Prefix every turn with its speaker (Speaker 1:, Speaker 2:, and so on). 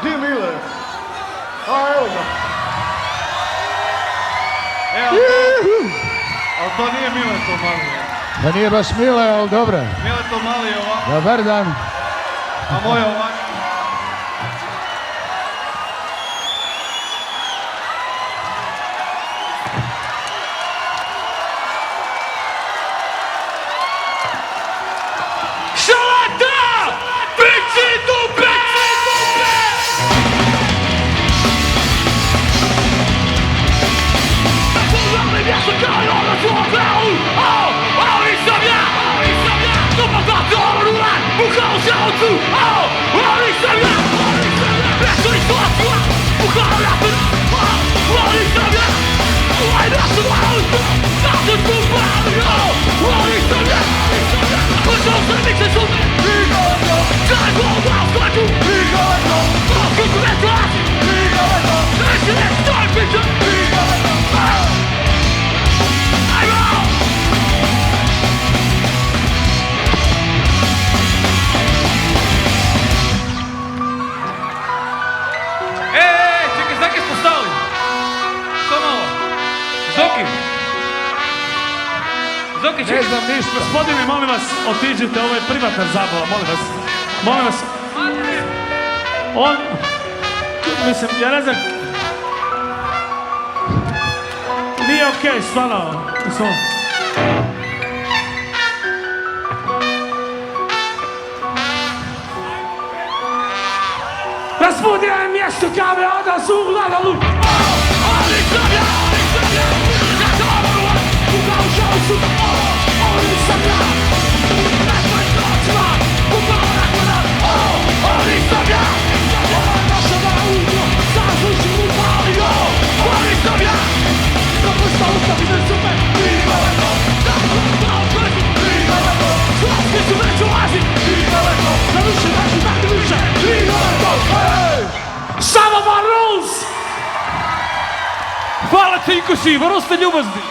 Speaker 1: Di Mile? A evo ga.
Speaker 2: Evo, ali to nije Mileto Mali.
Speaker 3: Da nije baš Mile, ali dobro.
Speaker 2: Mileto Mali je ovako,
Speaker 3: Dobar dan.
Speaker 2: a moj je ovako.
Speaker 3: Ne znam ništa.
Speaker 4: Gospodine, molim vas, otiđite, ovo je privatna zabava, molim vas. Molim vas. On, mislim, ja ne znam. Nije okej, stvarno. Raspodijaj mjesto kave, onda su ugledali. Ali sam ja, ja sam ovo, ukao šansu, ali sam ja, nekoj noćima, ukao nakon, ali sam ja, naša da uvijek, sam slušim upalio, ali sam ja, kako sta ustavi ne supe, daleko, daleko, slavski su već u Aziji, daleko, da više naši tako više, daleko, Some of our rules! Hvala Tinkuši, vrlo ste ljubazni!